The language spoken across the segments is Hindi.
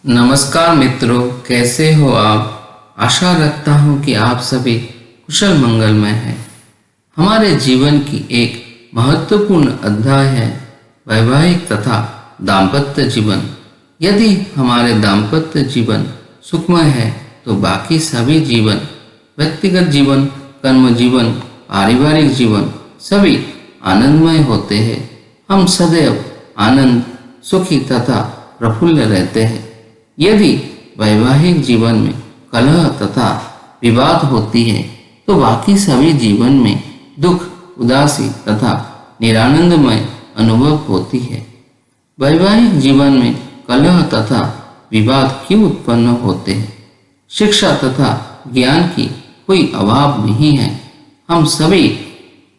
नमस्कार मित्रों, कैसे हो आप। आशा रखता हूँ कि आप सभी कुशल मंगलमय हैं। हमारे जीवन की एक महत्वपूर्ण अध्याय है वैवाहिक तथा दाम्पत्य जीवन। यदि हमारे दाम्पत्य जीवन सुखमय है तो बाकी सभी जीवन, व्यक्तिगत जीवन, कर्म जीवन, पारिवारिक जीवन सभी आनंदमय होते हैं। हम सदैव आनंद, सुखी तथा प्रफुल्ल रहते हैं। यदि वैवाहिक जीवन में कलह तथा विवाद होती है तो बाकी सभी जीवन में दुख, उदासी तथा निरानंदमय अनुभव होती है। वैवाहिक जीवन में कलह तथा विवाद क्यों उत्पन्न होते हैं? शिक्षा तथा ज्ञान की कोई अभाव नहीं है। हम सभी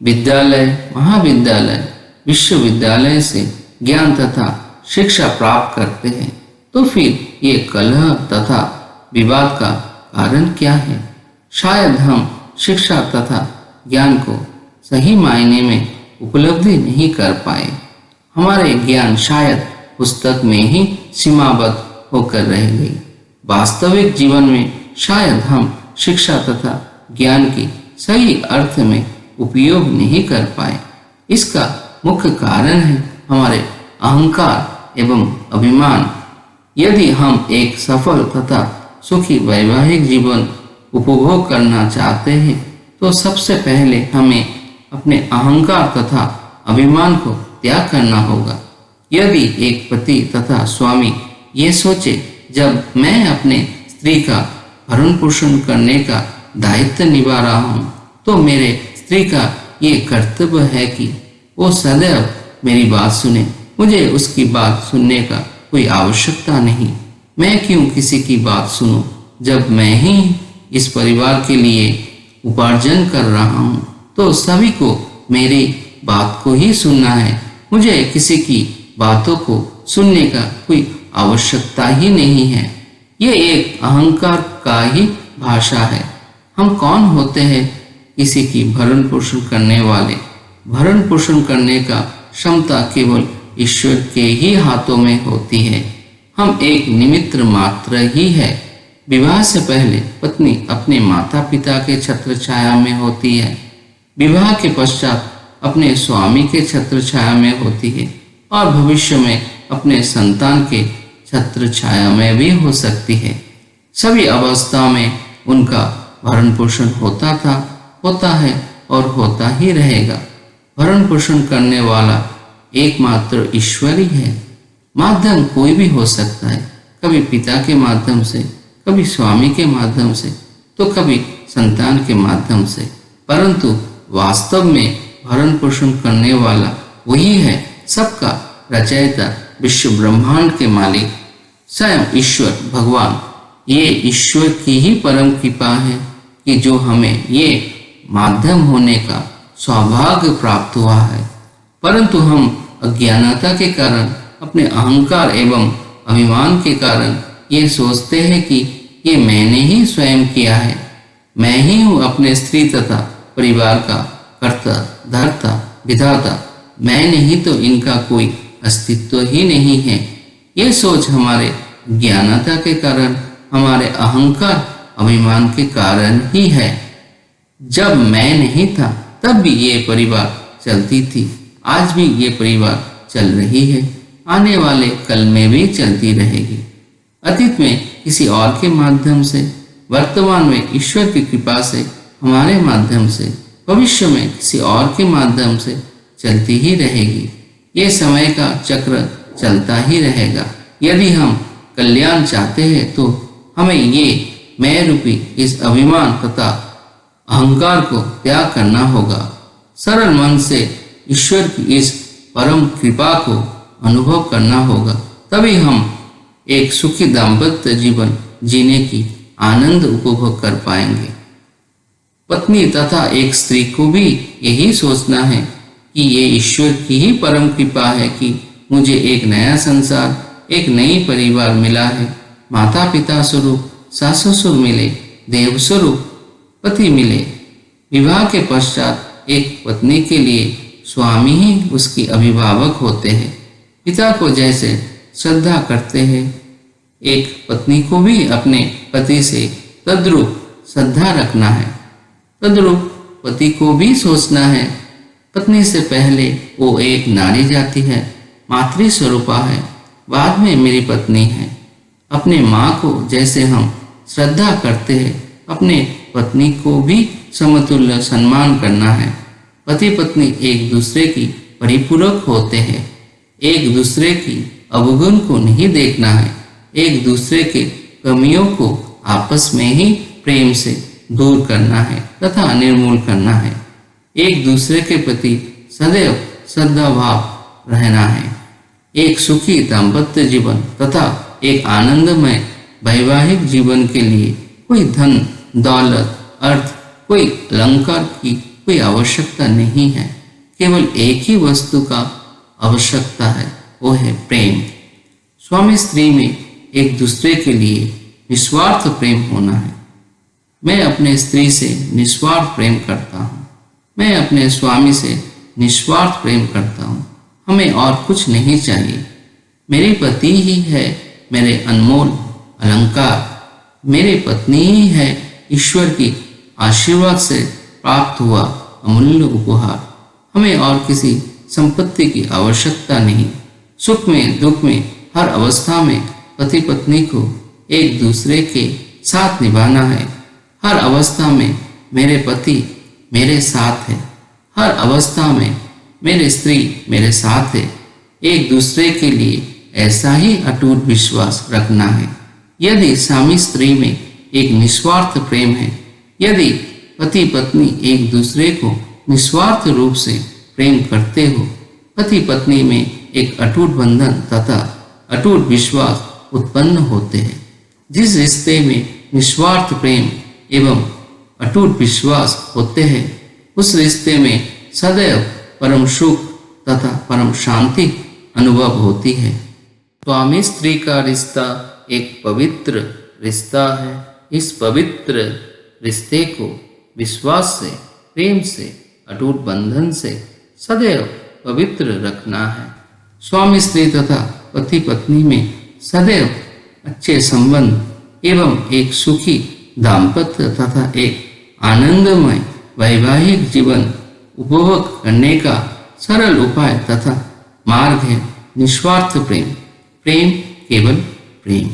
विद्यालय, महाविद्यालय, विश्वविद्यालय से ज्ञान तथा शिक्षा प्राप्त करते हैं, तो फिर ये कलह तथा विवाद का कारण क्या है? शायद हम शिक्षा तथा ज्ञान को सही मायने में उपलब्धि नहीं कर पाए। हमारे ज्ञान शायद पुस्तक में ही सीमाबद्ध होकर रह गई। वास्तविक जीवन में शायद हम शिक्षा तथा ज्ञान की सही अर्थ में उपयोग नहीं कर पाए। इसका मुख्य कारण है हमारे अहंकार एवं अभिमान। यदि हम एक सफल तथा सुखी वैवाहिक जीवन उपभोग करना चाहते हैं तो सबसे पहले हमें अपने अहंकार तथा अभिमान को त्याग करना होगा। यदि एक पति तथा स्वामी ये सोचे, जब मैं अपने स्त्री का भरण पोषण करने का दायित्व निभा रहा हूँ तो मेरे स्त्री का ये कर्तव्य है कि वो सदैव मेरी बात सुने, मुझे उसकी बात सुनने का कोई आवश्यकता नहीं। मैं क्यों किसी की बात सुनूं, जब मैं ही इस परिवार के लिए उपार्जन कर रहा हूँ तो सभी को मेरी बात को ही सुनना है। मुझे किसी की बातों को सुनने का कोई आवश्यकता ही नहीं है। ये एक अहंकार का ही भाषा है। हम कौन होते हैं? किसी की भरण पोषण करने वाले। भरण पोषण करने का क्षमता केवल ईश्वर के ही हाथों में होती है। हम एक निमित्त मात्र ही है। विवाह से पहले पत्नी अपने माता पिता के छत्र छाया में होती है। विवाह के पश्चात अपने स्वामी के छत्र छाया में होती है और भविष्य में अपने संतान के छत्र छाया में भी हो सकती है। सभी अवस्था में उनका भरण पोषण होता था, होता है और होता ही रहेगा। भरण पोषण करने वाला एकमात्र ईश्वर ही है। माध्यम कोई भी हो सकता है, कभी पिता के माध्यम से, कभी स्वामी के माध्यम से, तो कभी संतान के माध्यम से, परंतु वास्तव में भरण पोषण करने वाला वही है, सबका रचयिता, विश्व ब्रह्मांड के मालिक, स्वयं ईश्वर भगवान। ये ईश्वर की ही परम कृपा है कि जो हमें ये माध्यम होने का सौभाग्य प्राप्त हुआ है। परंतु हम अज्ञानता के कारण, अपने अहंकार एवं अभिमान के कारण ये सोचते हैं कि ये मैंने ही स्वयं किया है। मैं ही हूँ अपने स्त्री तथा परिवार का कर्ता, धर्ता, विधाता। मैं नहीं तो इनका कोई अस्तित्व ही नहीं है। ये सोच हमारे ज्ञानता के कारण, हमारे अहंकार अभिमान के कारण ही है। जब मैं नहीं था तब भी ये परिवार चलती थी, आज भी ये परिवार चल रही है, आने वाले कल में भी चलती रहेगी। अतीत में किसी और के माध्यम से, वर्तमान में ईश्वर की कृपा से हमारे माध्यम से, भविष्य में किसी और के माध्यम से चलती ही रहेगी। ये समय का चक्र चलता ही रहेगा। यदि हम कल्याण चाहते हैं तो हमें ये मैं रूपी इस अभिमान तथा अहंकार को त्याग करना होगा। सरल मन से ईश्वर की इस परम कृपा को अनुभव करना होगा, तभी हम एक सुखी दाम्पत्य जीवन जीने की आनंद उपभोग कर पाएंगे। पत्नी तथा एक स्त्री को भी यही सोचना है कि ये ईश्वर की ही परम कृपा है कि मुझे एक नया संसार, एक नई परिवार मिला है। माता पिता स्वरूप सास ससुर मिले, देव स्वरूप पति मिले। विवाह के पश्चात एक पत्नी के लिए स्वामी ही उसकी अभिभावक होते हैं। पिता को जैसे श्रद्धा करते हैं, एक पत्नी को भी अपने पति से तद्रूप श्रद्धा रखना है। तद्रूप पति को भी सोचना है। पत्नी से पहले वो एक नारी जाति है, मातृ स्वरूपा है, बाद में मेरी पत्नी है। अपने माँ को जैसे हम श्रद्धा करते हैं, अपने पत्नी को भी समतुल्य सम्मान करना है। पति पत्नी एक दूसरे की परिपूरक होते हैं। एक दूसरे की अवगुण को नहीं देखना है। एक दूसरे के कमियों को आपस में ही प्रेम से दूर करना है तथा निर्मूल करना है। एक दूसरे के प्रति सदैव सद्भाव रहना है। एक सुखी दाम्पत्य जीवन तथा एक आनंदमय वैवाहिक जीवन के लिए कोई धन दौलत अर्थ कोई अलंकार की कोई आवश्यकता नहीं है। केवल एक ही वस्तु का आवश्यकता है, वो है प्रेम। स्वामी स्त्री में एक दूसरे के लिए निस्वार्थ प्रेम होना है। मैं अपने स्त्री से निस्वार्थ प्रेम करता हूँ। मैं अपने स्वामी से निस्वार्थ प्रेम करता हूँ। हमें और कुछ नहीं चाहिए। मेरे पति ही है मेरे अनमोल अलंकार। मेरी पत्नी ही है ईश्वर की आशीर्वाद से प्राप्त हुआ अमूल्य उपहार। हमें और किसी संपत्ति की आवश्यकता नहीं। सुख में दुख में हर अवस्था में पति पत्नी को एक दूसरे के साथ निभाना है। हर अवस्था में मेरे पति मेरे साथ है। हर अवस्था में मेरी स्त्री मेरे साथ है। एक दूसरे के लिए ऐसा ही अटूट विश्वास रखना है। यदि स्वामी स्त्री में एक निस्वार्थ प्रेम है, यदि पति पत्नी एक दूसरे को निस्वार्थ रूप से प्रेम करते हो, पति पत्नी में एक अटूट बंधन तथा अटूट विश्वास उत्पन्न होते हैं। जिस रिश्ते में निस्वार्थ प्रेम एवं अटूट विश्वास होते हैं, उस रिश्ते में सदैव परम सुख तथा परम शांति अनुभव होती है। स्वामी स्त्री का रिश्ता एक पवित्र रिश्ता है। इस पवित्र रिश्ते को विश्वास से, प्रेम से, अटूट बंधन से सदैव पवित्र रखना है। स्वामी स्त्री तथा पति पत्नी में सदैव अच्छे संबंध एवं एक सुखी दाम्पत्य तथा एक आनंदमय वैवाहिक जीवन उपभोग करने का सरल उपाय तथा मार्ग है निस्वार्थ प्रेम। प्रेम केवल प्रेम।